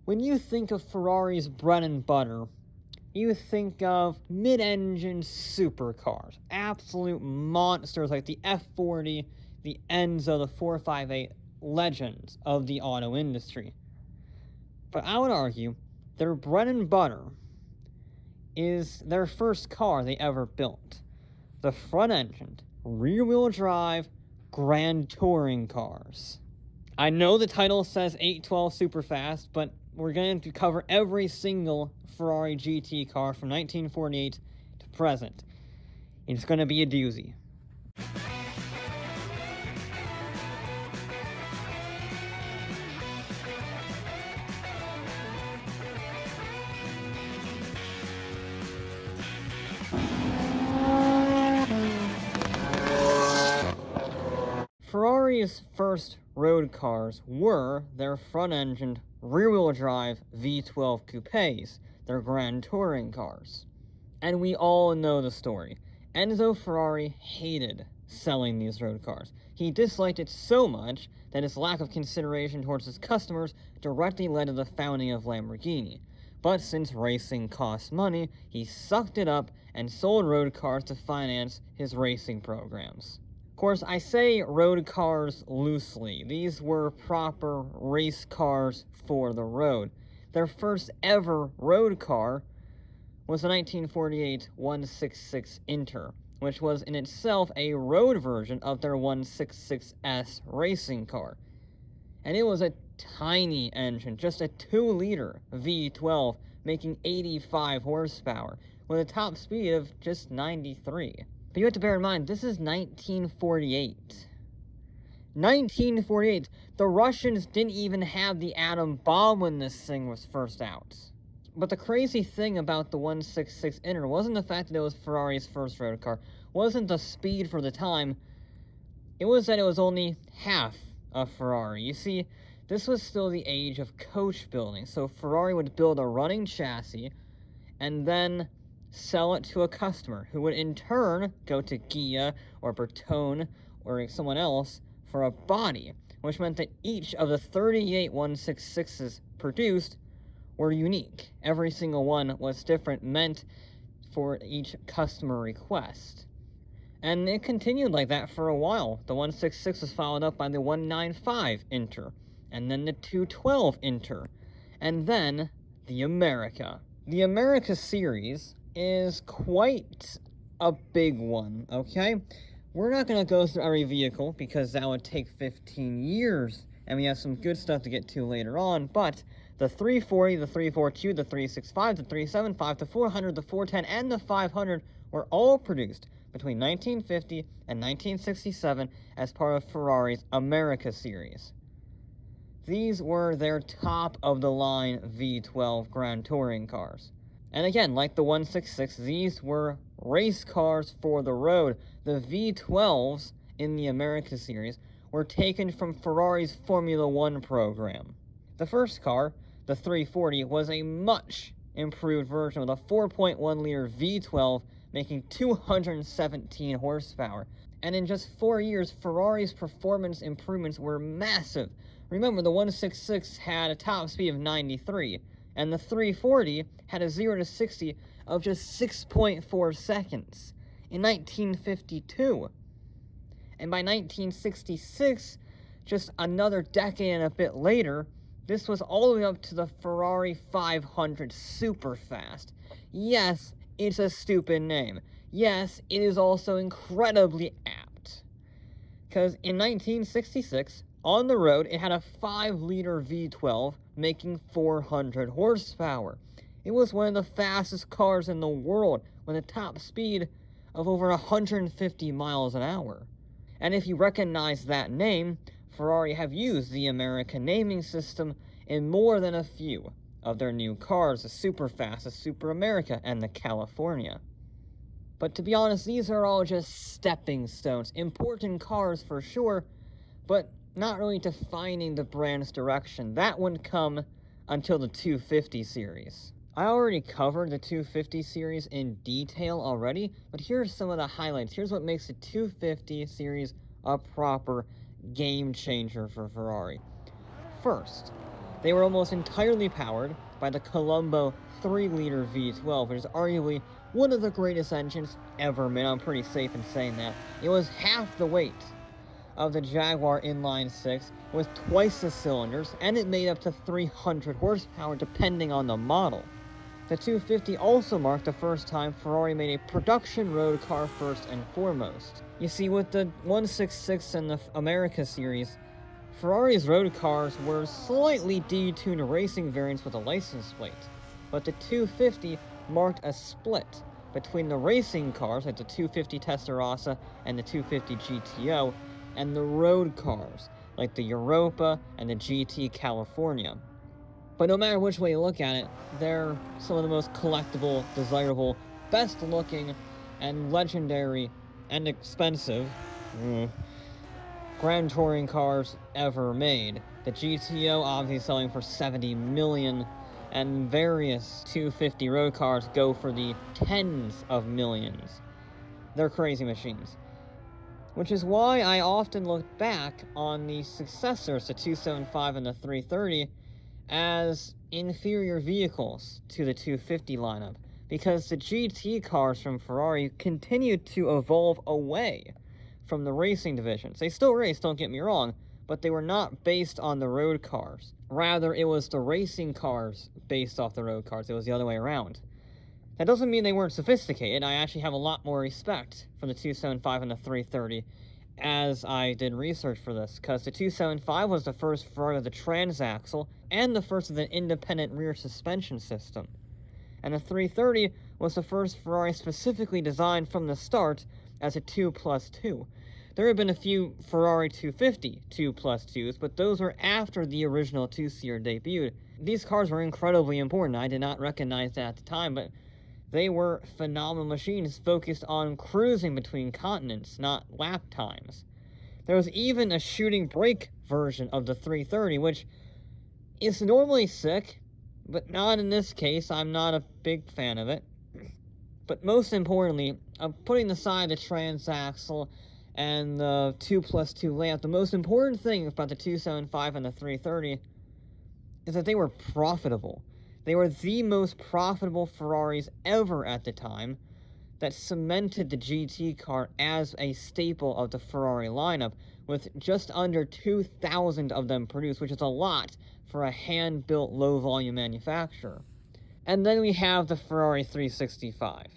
When you think of Ferrari's bread and butter, you think of mid-engine supercars, absolute monsters like the F40, the Enzo, the 458, legends of the auto industry. But I would argue their bread and butter is their first car they ever built. The front-engined, rear-wheel drive, grand touring cars. I know the title says 812 Superfast, but we're going to cover every single Ferrari GT car from 1948 to present. It's going to be a doozy. Ferrari's first road cars were their front-engined, rear-wheel drive V12 coupes, their grand touring cars. And we all know the story. Enzo Ferrari hated selling these road cars. He disliked it so much that his lack of consideration towards his customers directly led to the founding of Lamborghini. But since racing costs money, he sucked it up and sold road cars to finance his racing programs. Of course, I say road cars loosely. These were proper race cars for the road. Their first ever road car was the 1948 166 Inter, which was in itself a road version of their 166S racing car. And it was a tiny engine, just a 2-liter V12, making 85 horsepower, with a top speed of just 93. But you have to bear in mind, this is 1948. 1948. The Russians didn't even have the atom bomb when this thing was first out. But the crazy thing about the 166 Inter wasn't the fact that it was Ferrari's first road car, wasn't the speed for the time, it was that it was only half a Ferrari. You see, this was still the age of coach building, so Ferrari would build a running chassis and then sell it to a customer who would in turn go to Ghia or Bertone or someone else for a body, which meant that each of the 38 166s produced were unique. Every single one was different, meant for each customer request. And it continued like that for a while. The 166 was followed up by the 195 Inter, and then the 212 Inter, and then the America. The America series is quite a big one, okay? We're not going to go through every vehicle because that would take 15 years, and we have some good stuff to get to later on, but the 340, the 342, the 365, the 375, the 400, the 410, and the 500 were all produced between 1950 and 1967 as part of Ferrari's America series. These were their top-of-the-line V12 Grand Touring cars. And again, like the 166, these were race cars for the road. The V12s in the America series were taken from Ferrari's Formula One program. The first car, the 340, was a much improved version with a 4.1-liter V12 making 217 horsepower. And in just 4 years, Ferrari's performance improvements were massive. Remember, the 166 had a top speed of 93, and the 340 had a 0 to 60 of just 6.4 seconds in 1952. And by 1966, just another decade and a bit later, this was all the way up to the Ferrari 500 Superfast. Yes, it's a stupid name. Yes, it is also incredibly apt. Because in 1966, on the road, it had a 5-liter V12 making 400 horsepower. It was one of the fastest cars in the world with a top speed of over 150 miles an hour. And if you recognize that name, Ferrari have used the American naming system in more than a few of their new cars, the Superfast, the Super America, and the California. But to be honest, these are all just stepping stones. Important cars for sure, but not really defining the brand's direction. That wouldn't come until the 250 series. I already covered the 250 series in detail already, but here's some of the highlights. Here's what makes the 250 series a proper game changer for Ferrari. First, They were almost entirely powered by the Colombo 3-liter V12, which is arguably one of the greatest engines ever made. I'm pretty safe in saying that. It was half the weight of the Jaguar inline-6 with twice the cylinders, and it made up to 300 horsepower depending on the model. The 250 also marked the first time Ferrari made a production road car first and foremost. You see, with the 166 and the America series, Ferrari's road cars were slightly detuned racing variants with a license plate, but the 250 marked a split between the racing cars like the 250 Testarossa and the 250 GTO, and the road cars like the Europa and the GT California. But no matter which way you look at it, they're some of the most collectible, desirable, best-looking, and legendary, and expensive Grand Touring cars ever made. The GTO obviously selling for $70 million, and various 250 road cars go for the tens of millions. They're crazy machines. Which is why I often look back on the successors, the 275 and the 330, as inferior vehicles to the 250 lineup, because the GT cars from Ferrari continued to evolve away from the racing divisions. They still race, don't get me wrong, but they were not based on the road cars. Rather, it was the racing cars based off the road cars. It was the other way around. That doesn't mean they weren't sophisticated. I actually have a lot more respect for the 275 and the 330 as I did research for this, because the 275 was the first Ferrari with a transaxle and the first with an independent rear suspension system. And the 330 was the first Ferrari specifically designed from the start as a 2+2. There have been a few Ferrari 250 2+2s, but those were after the original 2-series debuted. These cars were incredibly important. I did not recognize that at the time, but they were phenomenal machines focused on cruising between continents, not lap times. There was even a shooting brake version of the 330, which is normally sick, but not in this case. I'm not a big fan of it. But most importantly, putting aside the transaxle and the 2+2 layout, the most important thing about the 275 and the 330 is that they were profitable. They were the most profitable Ferraris ever at the time that cemented the GT car as a staple of the Ferrari lineup, with just under 2,000 of them produced, which is a lot for a hand-built low-volume manufacturer. And then we have the Ferrari 365.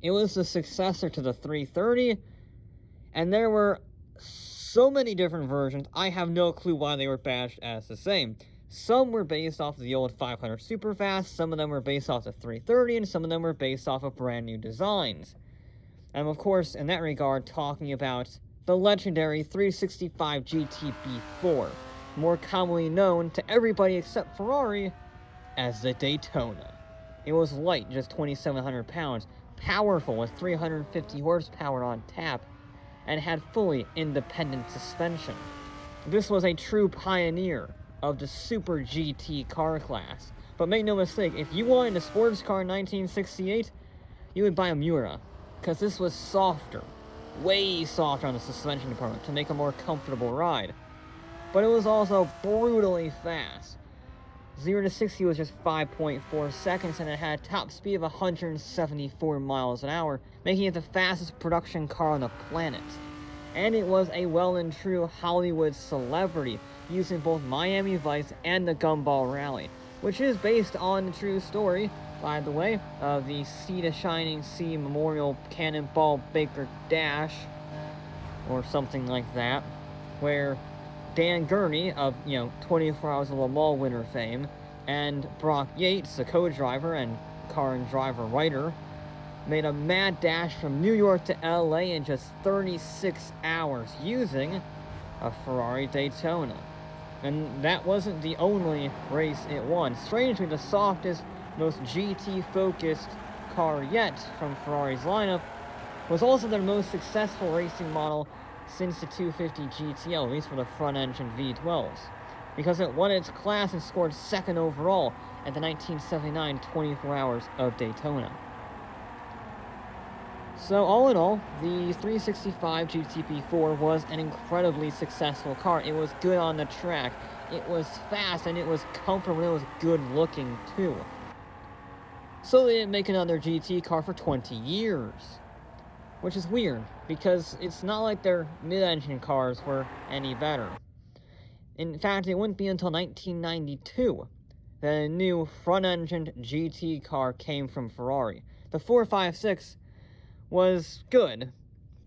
It was the successor to the 330, and there were so many different versions, I have no clue why they were badged as the same. Some were based off of the old 500 Superfast, some of them were based off the 330, and some of them were based off of brand new designs. And of course, in that regard, talking about the legendary 365 GTB4, more commonly known to everybody except Ferrari as the Daytona. It was light, just 2,700 pounds, powerful with 350 horsepower on tap, and had fully independent suspension. This was a true pioneer of the Super GT car class. But make no mistake, if you wanted a sports car in 1968, you would buy a Miura, because this was softer, way softer on the suspension department to make a more comfortable ride. But it was also brutally fast. 0 to 60 was just 5.4 seconds, and it had a top speed of 174 miles an hour, making it the fastest production car on the planet. And it was a well and true Hollywood celebrity, using both Miami Vice and the Gumball Rally, which is based on the true story, by the way, of the Sea to Shining Sea Memorial Cannonball Baker Dash, or something like that, where Dan Gurney of, 24 Hours of Le Mans winner fame, and Brock Yates, the co-driver and car and driver writer, made a mad dash from New York to LA in just 36 hours using a Ferrari Daytona. And that wasn't the only race it won. Strangely, the softest, most GT-focused car yet from Ferrari's lineup was also their most successful racing model since the 250 GTO, at least for the front-engine V12s, because it won its class and scored second overall at the 1979 24 Hours of Daytona. So all in all, the 365 GTP4 was an incredibly successful car. It was good on the track. it was fast, and it was comfortable, and it was good looking too. So they didn't make another GT car for 20 years. Which is weird, because it's not like their mid-engine cars were any better. In fact, it wouldn't be until 1992 that a new front-engined GT car came from Ferrari. The 456 was good.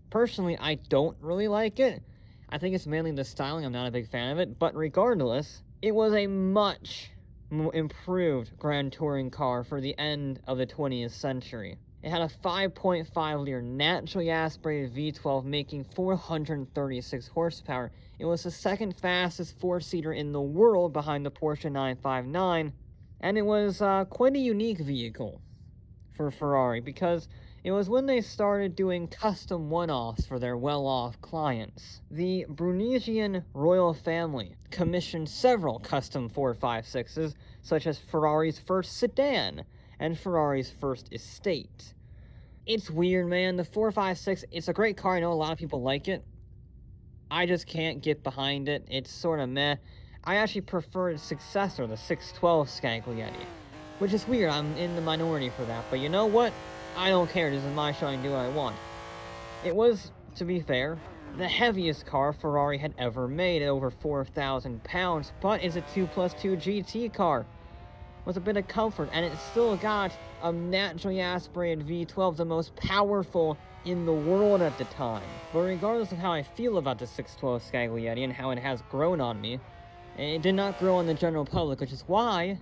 Personally, I don't really like it. I think it's mainly the styling, I'm not a big fan of it, but regardless, it was a much improved Grand Touring car for the end of the 20th century. It had a 5.5-liter naturally aspirated V12 making 436 horsepower. It was the second fastest four-seater in the world behind the Porsche 959, and it was quite a unique vehicle for Ferrari because it was when they started doing custom one-offs for their well-off clients. The Brunesian royal family commissioned several custom 456s, such as Ferrari's first sedan and Ferrari's first estate. It's weird, man. The 456, it's a great car. I know a lot of people like it. I just can't get behind it. It's sort of meh. I actually prefer its successor, the 612 Scaglietti, which is weird. I'm in the minority for that. But you know what? I don't care. This is my show. I can do what I want. It was, to be fair, the heaviest car Ferrari had ever made at over 4,000 pounds, but it's a 2+2 GT car with a bit of comfort, and it still got a naturally aspirated V12, the most powerful in the world at the time. But regardless of how I feel about the 612 Scaglietti and how it has grown on me, it did not grow on the general public, which is why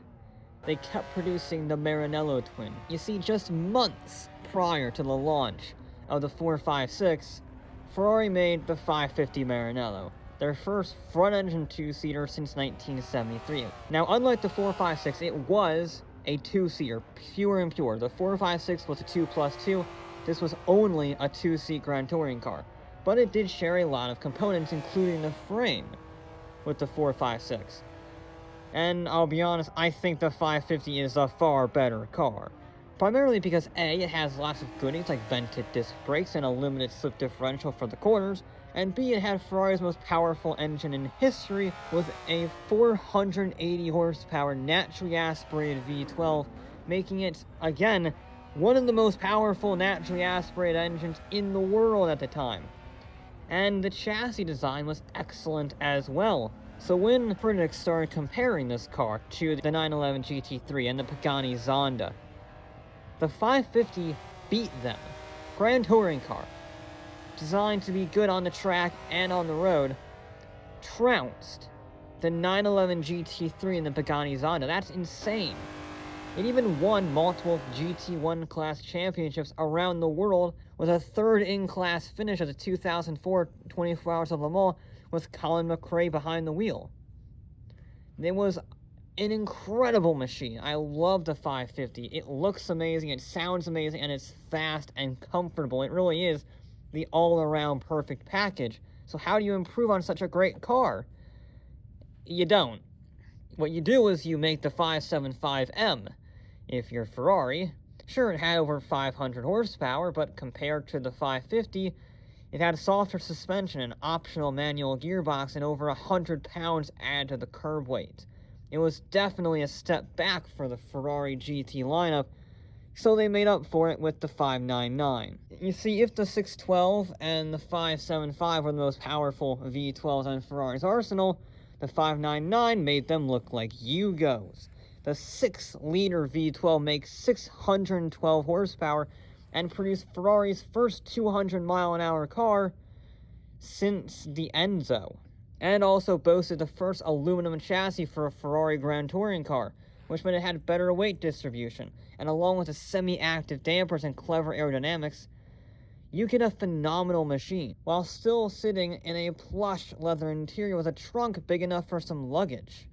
they kept producing the Maranello twin. You see, just months prior to the launch of the 456, Ferrari made the 550 Maranello, their first front-engine two-seater since 1973. Now, unlike the 456, it was a two-seater, pure and pure. The 456 was a 2+2. This was only a two-seat Grand Touring car. But it did share a lot of components, including the frame, with the 456. And I'll be honest, I think the 550 is a far better car. Primarily because A, it has lots of goodies like vented disc brakes and a limited slip differential for the corners, and B, it had Ferrari's most powerful engine in history with a 480 horsepower naturally aspirated V12, making it, again, one of the most powerful naturally aspirated engines in the world at the time. And the chassis design was excellent as well. So when critics started comparing this car to the 911 GT3 and the Pagani Zonda, the 550 beat them. Grand Touring car, designed to be good on the track and on the road, trounced the 911 GT3 and the Pagani Zonda. That's insane. It even won multiple GT1 class championships around the world with a third in-class finish at the 2004 24 Hours of Le Mans with Colin McRae behind the wheel. It was an incredible machine. I love the 550. It looks amazing, it sounds amazing, and it's fast and comfortable. It really is the all-around perfect package. So how do you improve on such a great car? You don't. What you do is you make the 575M. If you're Ferrari, sure, it had over 500 horsepower, but compared to the 550, it had softer suspension, an optional manual gearbox, and over 100 pounds added to the curb weight. It was definitely a step back for the Ferrari GT lineup, so they made up for it with the 599. You see, if the 612 and the 575 were the most powerful V12s on Ferrari's arsenal, the 599 made them look like Yugos. The 6-liter V12 makes 612 horsepower and produced Ferrari's first 200-mile-an-hour car since the Enzo, and also boasted the first aluminum chassis for a Ferrari Grand Touring car, which meant it had better weight distribution, and along with the semi-active dampers and clever aerodynamics, you get a phenomenal machine, while still sitting in a plush leather interior with a trunk big enough for some luggage.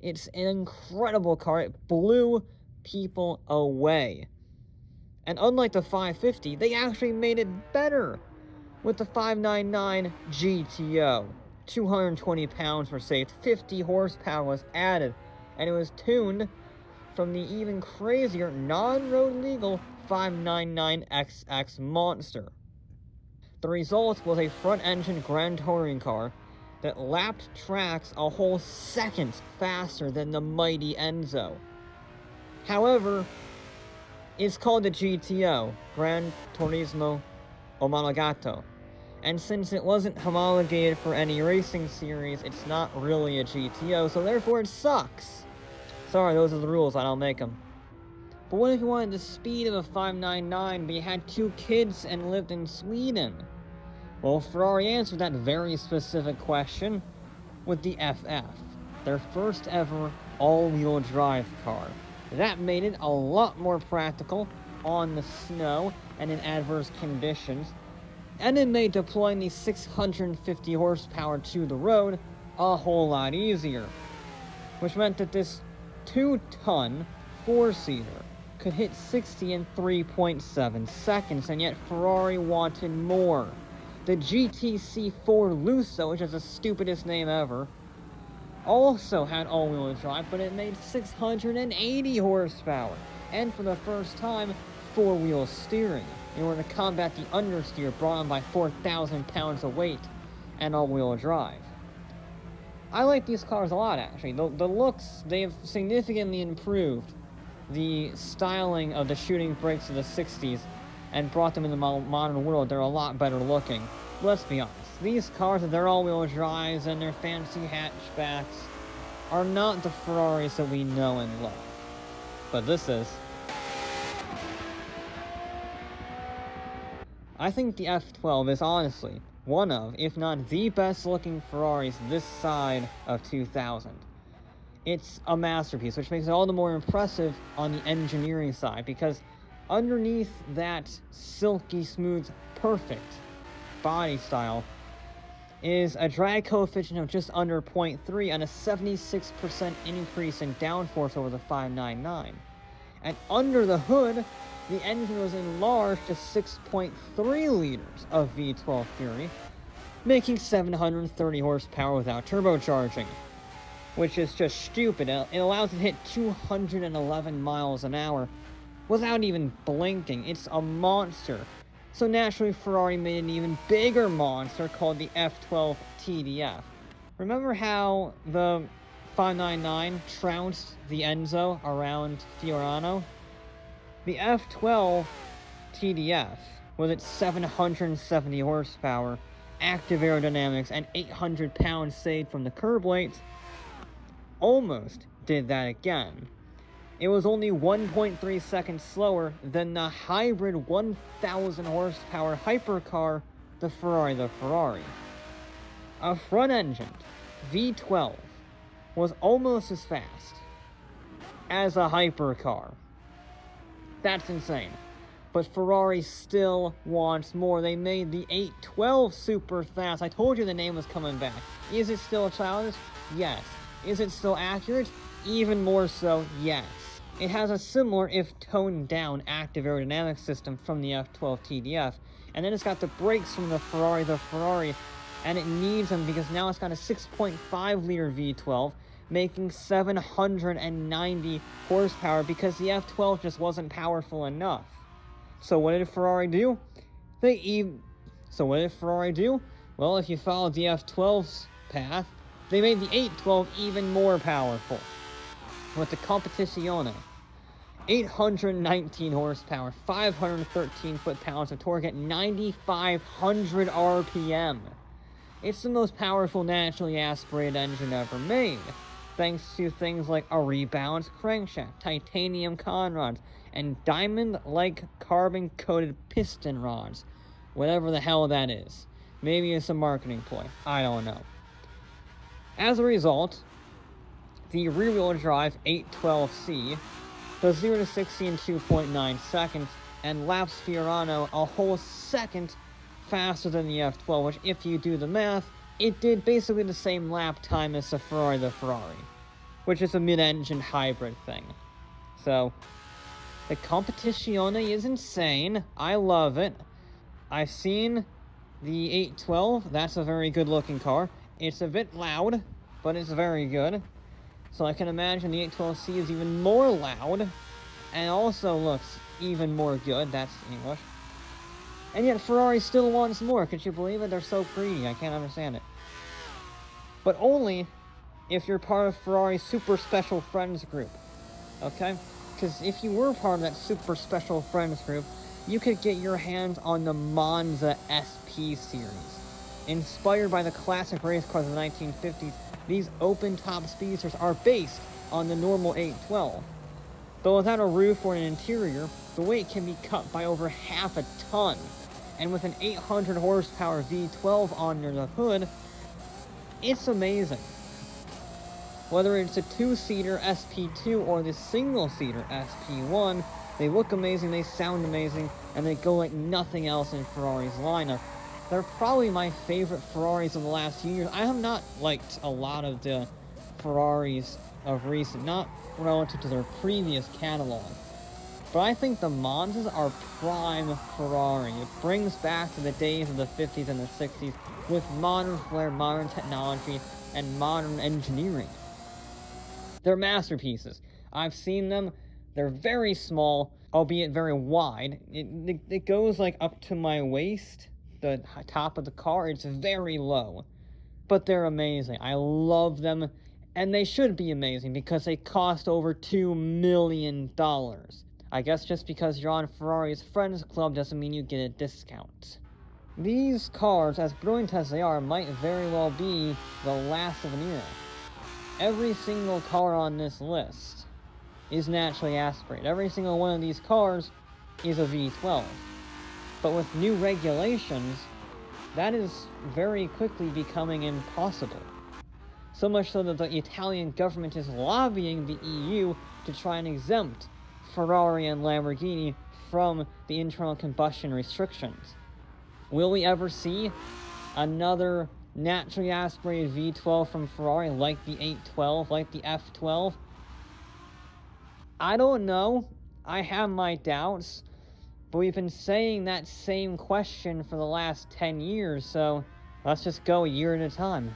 It's an incredible car. It blew people away. And unlike the 550, they actually made it better with the 599 GTO. 220 pounds were saved, 50 horsepower was added, and it was tuned from the even crazier non-road legal 599XX Monster. The result was a front-engine Grand Touring car that lapped tracks a whole second faster than the mighty Enzo. However, it's called the GTO, Gran Turismo Omologato, and since it wasn't homologated for any racing series, it's not really a GTO, so therefore it sucks. Sorry, those are the rules, I don't make them. But what if you wanted the speed of a 599, but you had 2 kids and lived in Sweden? Well, Ferrari answered that very specific question with the FF, their first ever all-wheel drive car. That made it a lot more practical on the snow and in adverse conditions, and it made deploying the 650 horsepower to the road a whole lot easier, which meant that this 2-ton 4-seater could hit 60 in 3.7 seconds, and yet Ferrari wanted more. The GTC4 Lusso, which is the stupidest name ever, also had all-wheel drive, but it made 680 horsepower, and for the first time, 4-wheel steering, in order to combat the understeer brought on by 4,000 pounds of weight and all-wheel drive. I like these cars a lot, actually. The looks, they've significantly improved the styling of the shooting brakes of the 60s and brought them in the modern world. They're a lot better looking. Let's be honest. These cars with their all-wheel drives and their fancy hatchbacks are not the Ferraris that we know and love. But this is. I think the F12 is honestly one of, if not the best looking Ferraris this side of 2000. It's a masterpiece, which makes it all the more impressive on the engineering side, because underneath that silky smooth, perfect body style is a drag coefficient of just under 0.3 and a 76% increase in downforce over the 599. And under the hood, the engine was enlarged to 6.3 liters of V12 Fury, making 730 horsepower without turbocharging, which is just stupid. It allows it to hit 211 miles an hour without even blinking. It's a monster. So naturally, Ferrari made an even bigger monster called the F12 Tdf. Remember how the 599 trounced the Enzo around Fiorano? The F12 Tdf, with its 770 horsepower, active aerodynamics, and 800 pounds saved from the curb weights, almost did that again. It was only 1.3 seconds slower than the hybrid 1,000 horsepower hypercar, the Ferrari. A front-engined V12 was almost as fast as a hypercar. That's insane. But Ferrari still wants more. They made the 812 Superfast. I told you the name was coming back. Is it still childish? Yes. Is it still accurate? Even more so, yes. It has a similar, if toned down, active aerodynamic system from the F12 Tdf. And then it's got the brakes from the Ferrari, and it needs them because now it's got a 6.5 liter V12, making 790 horsepower because the F12 just wasn't powerful enough. So what did Ferrari do? Well, if you followed the F12's path, they made the 812 even more powerful with the Competizione. 819 horsepower, 513 foot-pounds of torque at 9,500 RPM. It's the most powerful naturally aspirated engine ever made, thanks to things like a rebalanced crankshaft, titanium conrods, and diamond-like carbon-coated piston rods. Whatever the hell that is. Maybe it's a marketing ploy. I don't know. As a result, the rear-wheel drive 812C does 0 to 60 in 2.9 seconds, and laps Fiorano a whole second faster than the F12, which, if you do the math, it did basically the same lap time as the Ferrari, which is a mid-engine hybrid thing. So, the Competizione is insane. I love it. I've seen the 812. That's a very good-looking car. It's a bit loud, but it's very good. So I can imagine the 812C is even more loud, and also looks even more good. That's English. And yet Ferrari still wants more. Could you believe it? They're so greedy. I can't understand it. but only if you're part of Ferrari's Super Special Friends group, okay? Because if you were part of that Super Special Friends group, you could get your hands on the Monza SP series. Inspired by the classic race cars of the 1950s, these open-top speedsters are based on the normal 812. But without a roof or an interior, the weight can be cut by over half a ton. And with an 800 horsepower V12 under the hood, it's amazing. Whether it's a two-seater SP2 or the single-seater SP1, they look amazing, they sound amazing, and they go like nothing else in Ferrari's lineup. They're probably my favorite Ferraris of the last few years. I have not liked a lot of the Ferraris of recent, not relative to their previous catalog. But I think the Monzas are prime Ferrari. It brings back to the days of the 50s and the 60s with modern flair, modern technology, and modern engineering. They're masterpieces. I've seen them. They're very small, albeit very wide. It goes like up to my waist, the top of the car. It's very low. But they're amazing. I love them. And they should be amazing because they cost over $2 million. I guess just because you're on Ferrari's Friends Club doesn't mean you get a discount. These cars, as brilliant as they are, might very well be the last of an era. Every single car on this list is naturally aspirated. Every single one of these cars is a V12. But with new regulations, that is very quickly becoming impossible. So much so that the Italian government is lobbying the EU to try and exempt Ferrari and Lamborghini from the internal combustion restrictions. Will we ever see another naturally aspirated V12 from Ferrari like the 812, like the F12? I don't know. I have my doubts. But we've been saying that same question for the last 10 years, so let's just go a year at a time.